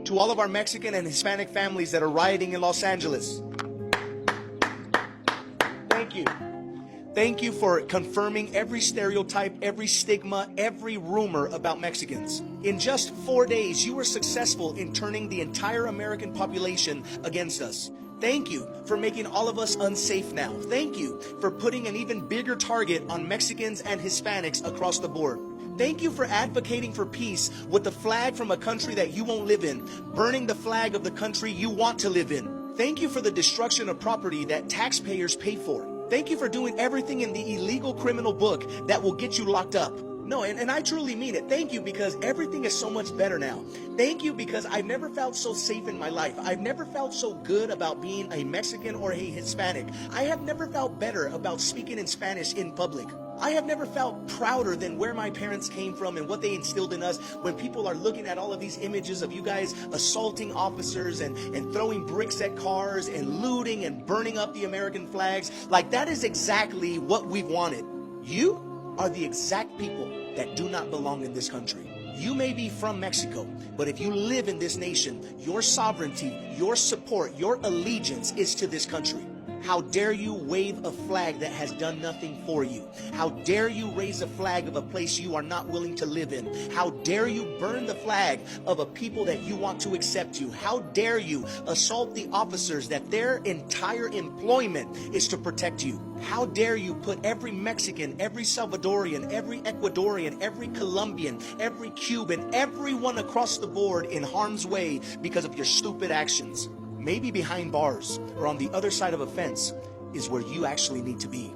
To all of our Mexican and Hispanic families that are rioting in Los Angeles, thank you. Thank you for confirming every stereotype, every stigma, every rumor about Mexicans. In just 4 days, you were successful in turning the entire American population against us. Thank you for making all of us unsafe now. Thank you for putting an even bigger target on Mexicans and Hispanics across the board. Thank you for advocating for peace with the flag from a country that you won't live in, burning the flag of the country you want to live in. Thank you for the destruction of property that taxpayers pay for. Thank you for doing everything in the illegal criminal book that will get you locked up. No, and I truly mean it. Thank you, because everything is so much better now. Thank you, because I've never felt so safe in my life. I've never felt so good about being a Mexican or a Hispanic. I have never felt better about speaking in Spanish in public. I have never felt prouder than where my parents came from and what they instilled in us. When people are looking at all of these images of you guys assaulting officers and throwing bricks at cars and looting and burning up the American flags, like, that is exactly what we've wanted. You are the exact people that do not belong in this country. You may be from Mexico, but if you live in this nation, your sovereignty, your support, your allegiance is to this country. How dare you wave a flag that has done nothing for you? How dare you raise a flag of a place you are not willing to live in? How dare you burn the flag of a people that you want to accept you? How dare you assault the officers that their entire employment is to protect you? How dare you put every Mexican, every Salvadorian, every Ecuadorian, every Colombian, every Cuban, everyone across the board in harm's way because of your stupid actions? Maybe behind bars or on the other side of a fence is where you actually need to be.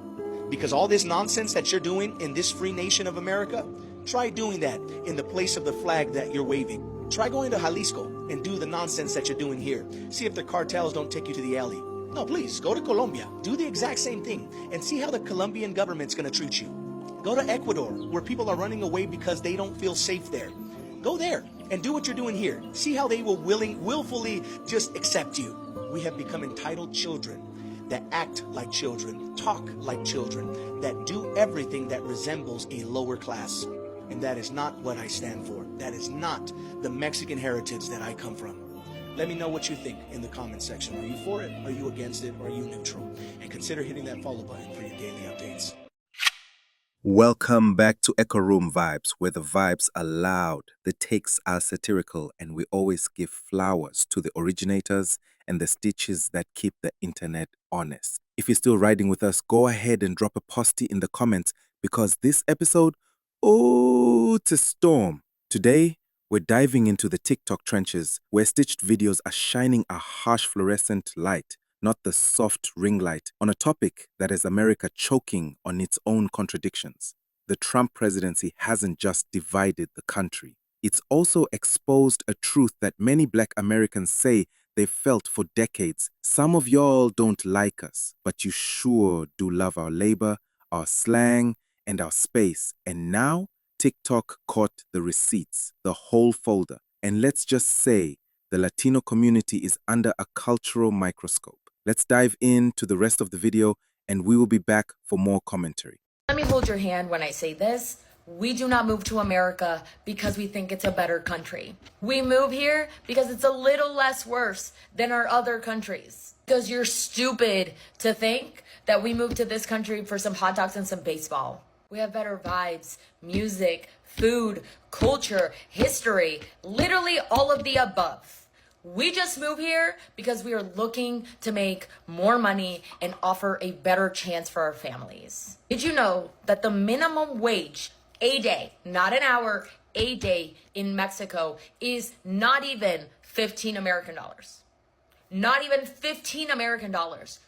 Because all this nonsense that you're doing in this free nation of America, try doing that in the place of the flag that you're waving. Try going to Jalisco and do the nonsense that you're doing here. See if the cartels don't take you to the alley. No, please, go to Colombia. Do the exact same thing and see how the Colombian government's going to treat you. Go to Ecuador, where people are running away because they don't feel safe there. Go there and do what you're doing here. See how they will willfully just accept you. We have become entitled children that act like children, talk like children, that do everything that resembles a lower class. And that is not what I stand for. That is not the Mexican heritage that I come from. Let me know what you think in the comment section. Are you for it? Are you against it? Or are you neutral? And consider hitting that follow button for your daily updates. Welcome back to Echo Room Vibes, where the vibes are loud, the takes are satirical, and we always give flowers to the originators and the stitches that keep the internet honest. If you're still riding with us, go ahead and drop a postie in the comments, because this episode, it's a storm. Today, we're diving into the TikTok trenches, where stitched videos are shining a harsh fluorescent light, not the soft ring light, on a topic that has America choking on its own contradictions. The Trump presidency hasn't just divided the country. It's also exposed a truth that many Black Americans say they've felt for decades. Some of y'all don't like us, but you sure do love our labor, our slang, and our space. And now, TikTok caught the receipts, the whole folder. And let's just say, the Latino community is under a cultural microscope. Let's dive into the rest of the video, and we will be back for more commentary. Let me hold your hand when I say this. We do not move to America because we think it's a better country. We move here because it's a little less worse than our other countries. Because you're stupid to think that we moved to this country for some hot dogs and some baseball. We have better vibes, music, food, culture, history, literally all of the above. We just moved here because we are looking to make more money and offer a better chance for our families. Did you know that the minimum wage a day, not an hour, a day in Mexico is not even 15 American dollars? Not even 15 American dollars.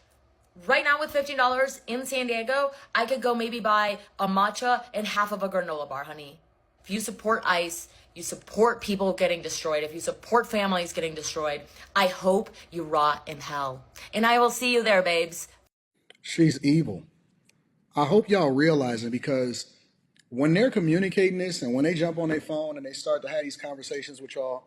Right now with $15 in San Diego, I could go maybe buy a matcha and half of a granola bar, honey. If you support ICE, you support people getting destroyed. If you support families getting destroyed, I hope you rot in hell. And I will see you there, babes. She's evil. I hope y'all realize it, because when they're communicating this and when they jump on their phone and they start to have these conversations with y'all,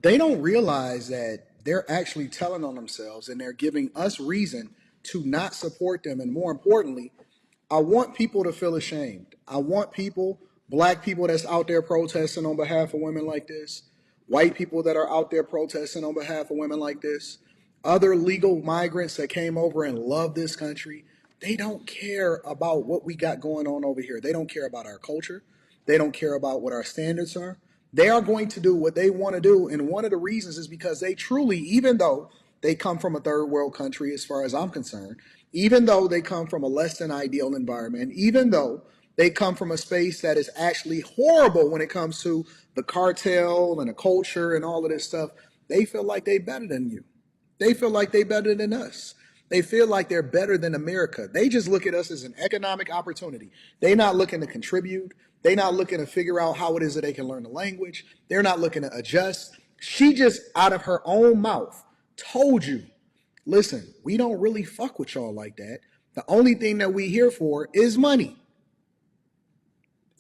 they don't realize that they're actually telling on themselves and they're giving us reason to not support them. And more importantly, I want people to feel ashamed. I want people, Black people that's out there protesting on behalf of women like this, white people that are out there protesting on behalf of women like this, other legal migrants that came over and love this country. They don't care about what we got going on over here. They don't care about our culture. They don't care about what our standards are. They are going to do what they want to do. And one of the reasons is because they truly, even though they come from a third world country, as far as I'm concerned, even though they come from a less than ideal environment, even though they come from a space that is actually horrible when it comes to the cartel and the culture and all of this stuff, they feel like they're better than you. They feel like they're better than us. They feel like they're better than America. They just look at us as an economic opportunity. They're not looking to contribute. They're not looking to figure out how it is that they can learn the language. They're not looking to adjust. She just, out of her own mouth, told you, listen, we don't really fuck with y'all like that. The only thing that we here for is money.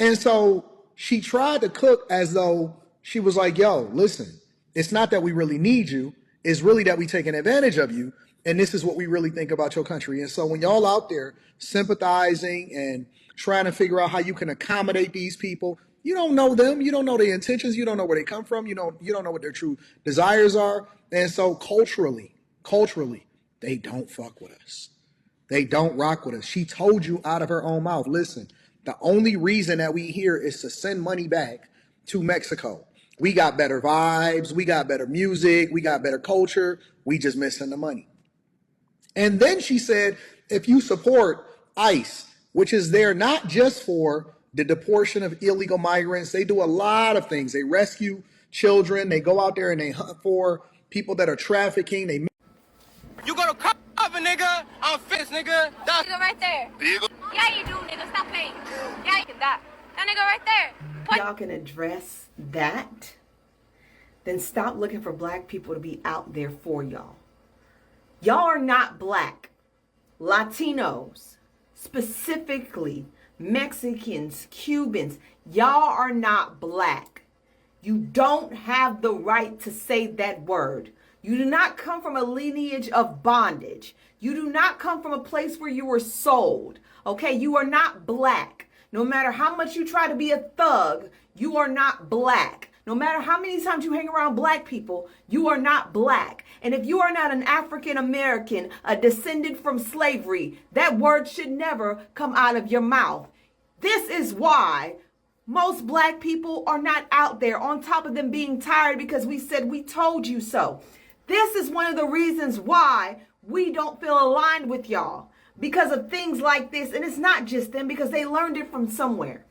And so she tried to cook as though she was like, yo, listen, it's not that we really need you. It's really that we taking advantage of you. And this is what we really think about your country. And so when y'all out there sympathizing and trying to figure out how you can accommodate these people, you don't know them. You don't know their intentions. You don't know where they come from. You don't know what their true desires are. And so culturally, they don't fuck with us. They don't rock with us. She told you out of her own mouth, listen, the only reason that we here is to send money back to Mexico. We got better vibes. We got better music. We got better culture. We just missing the money. And then she said, if you support ICE, which is there not just for the deportation of illegal migrants, they do a lot of things. They rescue children. They go out there and they hunt for people that are trafficking. They You gonna cover, nigga? I'm fist, nigga. That's Nigga right there. Yeah, you do, nigga. Stop playing. Yeah, you can die. That nigga right there. Y'all can address that, then stop looking for black people to be out there for y'all. Y'all are not black. Latinos, specifically Mexicans, Cubans, y'all are not black. You don't have the right to say that word. You do not come from a lineage of bondage. You do not come from a place where you were sold. Okay, you are not black. No matter how much you try to be a thug, you are not black. No matter how many times you hang around black people, you are not black. And if you are not an African American, a descendant from slavery, that word should never come out of your mouth. This is why most black people are not out there, on top of them being tired because we said we told you so. This is one of the reasons why we don't feel aligned with y'all, because of things like this. And it's not just them, because they learned it from somewhere.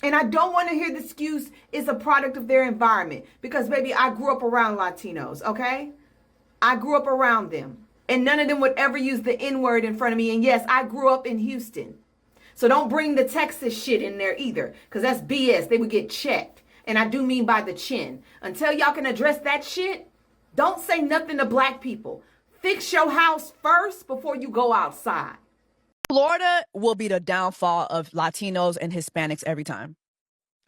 And I don't want to hear the excuse is a product of their environment, because baby, I grew up around Latinos, okay? I grew up around them, and none of them would ever use the N-word in front of me. And yes, I grew up in Houston. So don't bring the Texas shit in there either, because that's BS. They would get checked. And I do mean by the chin. Until y'all can address that shit, don't say nothing to black people. Fix your house first before you go outside. Florida will be the downfall of Latinos and Hispanics every time.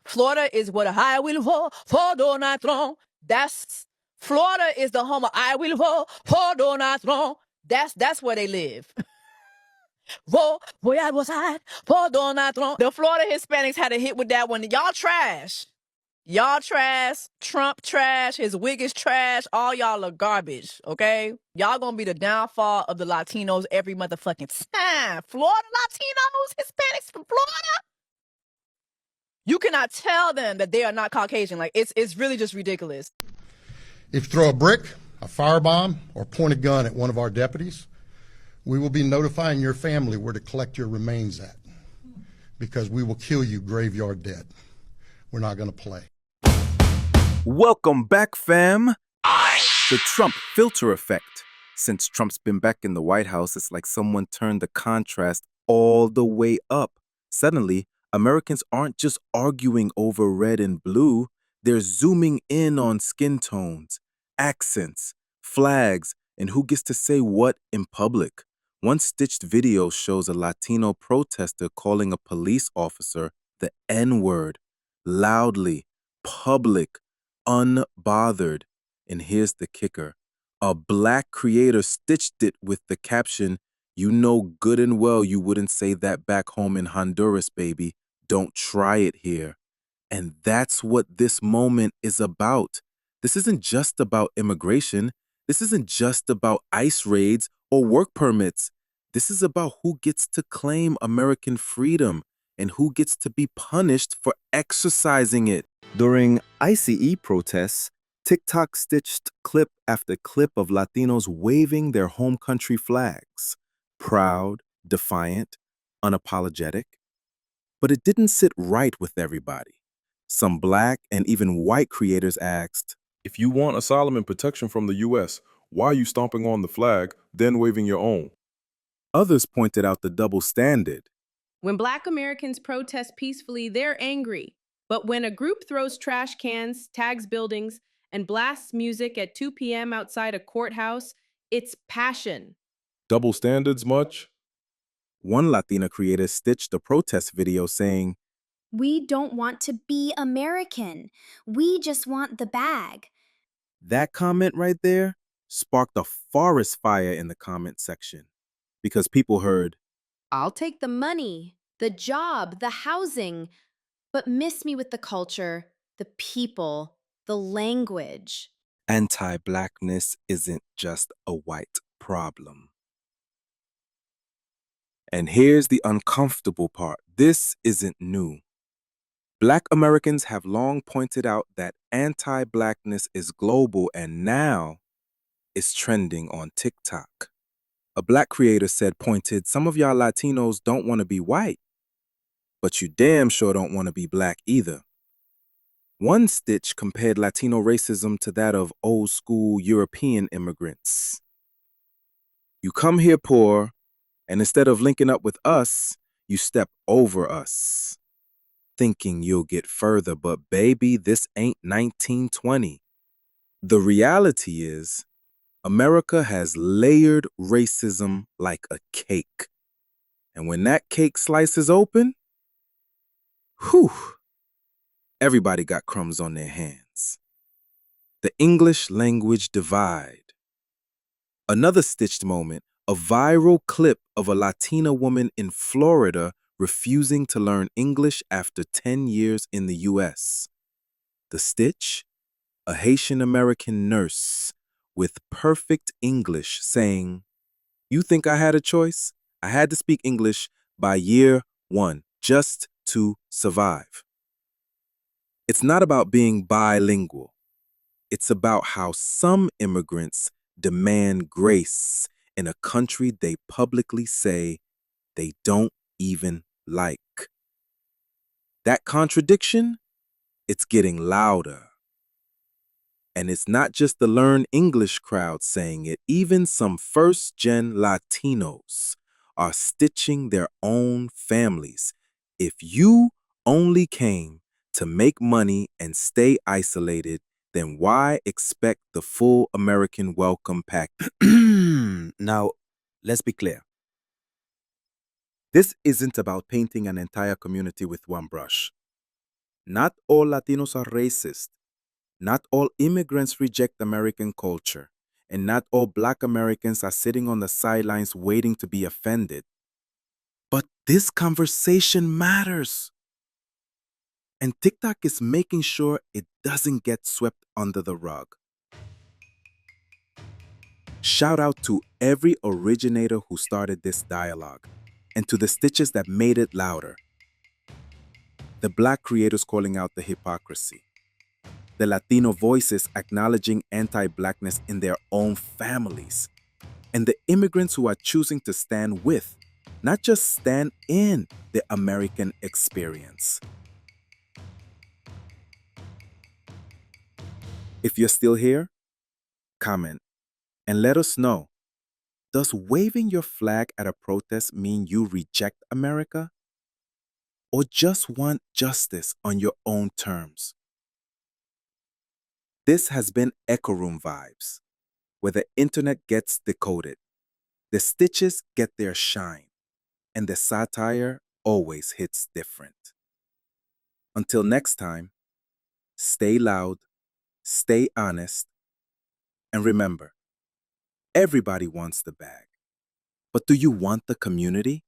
Florida is what I will vote for Donald Trump. Florida is the home of I will vote for Donald Trump. That's where they live. Vote where was I for Donald Trump. The Florida Hispanics had a hit with that one. Y'all trash. Y'all trash. Trump trash. His wig is trash. All y'all are garbage, okay? Y'all gonna be the downfall of the Latinos every motherfucking time. Florida Latinos, Hispanics from Florida. You cannot tell them that they are not Caucasian. Like, it's really just ridiculous. If you throw a brick, a firebomb, or point a gun at one of our deputies, we will be notifying your family where to collect your remains at, because we will kill you graveyard dead. We're not gonna play. Welcome back, fam. The Trump filter effect. Since Trump's been back in the White House, it's like someone turned the contrast all the way up. Suddenly, Americans aren't just arguing over red and blue. They're zooming in on skin tones, accents, flags, and who gets to say what in public. One stitched video shows a Latino protester calling a police officer the N-word, loudly, public, unbothered. And here's the kicker. A black creator stitched it with the caption, "You know good and well you wouldn't say that back home in Honduras, baby. Don't try it here." And that's what this moment is about. This isn't just about immigration. This isn't just about ICE raids or work permits. This is about who gets to claim American freedom and who gets to be punished for exercising it. During ICE protests, TikTok stitched clip after clip of Latinos waving their home country flags, proud, defiant, unapologetic. But it didn't sit right with everybody. Some Black and even white creators asked, If you want asylum and protection from the U.S., why are you stomping on the flag, then waving your own? others pointed out the double standard. When Black Americans protest peacefully, they're angry. But when a group throws trash cans, tags buildings, and blasts music at 2 p.m. outside a courthouse, it's passion. Double standards much? One Latina creator stitched a protest video saying, We don't want to be American. We just want the bag. that comment right there sparked a forest fire in the comment section because people heard, I'll take the money, the job, the housing, but miss me with the culture, the people, the language. anti-Blackness isn't just a white problem. And here's the uncomfortable part. This isn't new. Black Americans have long pointed out that anti-Blackness is global and now it's trending on TikTok. A Black creator pointed, some of y'all Latinos don't want to be white, but you damn sure don't want to be Black either. One stitch compared Latino racism to that of old school European immigrants. You come here poor, and instead of linking up with us, you step over us, thinking you'll get further, but baby, this ain't 1920. The reality is, America has layered racism like a cake. And when that cake slices open, whew, everybody got crumbs on their hands. The English language divide. Another stitched moment, a viral clip of a Latina woman in Florida refusing to learn English after 10 years in the US. The stitch? A Haitian American nurse with perfect English saying, you think I had a choice? I had to speak English by year 1 just to survive. It's not about being bilingual. It's about how some immigrants demand grace in a country they publicly say they don't even like. That contradiction, it's getting louder. And it's not just the Learn English crowd saying it. Even some first-gen Latinos are stitching their own families. If you only came to make money and stay isolated, then why expect the full American welcome pack? Now, let's be clear. This isn't about painting an entire community with one brush. Not all Latinos are racist. Not all immigrants reject American culture, and not all Black Americans are sitting on the sidelines waiting to be offended. But this conversation matters. And TikTok is making sure it doesn't get swept under the rug. Shout out to every originator who started this dialogue, and to the stitches that made it louder. The Black creators calling out the hypocrisy. The Latino voices acknowledging anti-Blackness in their own families, and the immigrants who are choosing to stand with, not just stand in, the American experience. If you're still here, comment and let us know. Does waving your flag at a protest mean you reject America? Or just want justice on your own terms? This has been Echo Room Vibes, where the internet gets decoded, the stitches get their shine, and the satire always hits different. Until next time, stay loud, stay honest, and remember, everybody wants the bag. But do you want the community?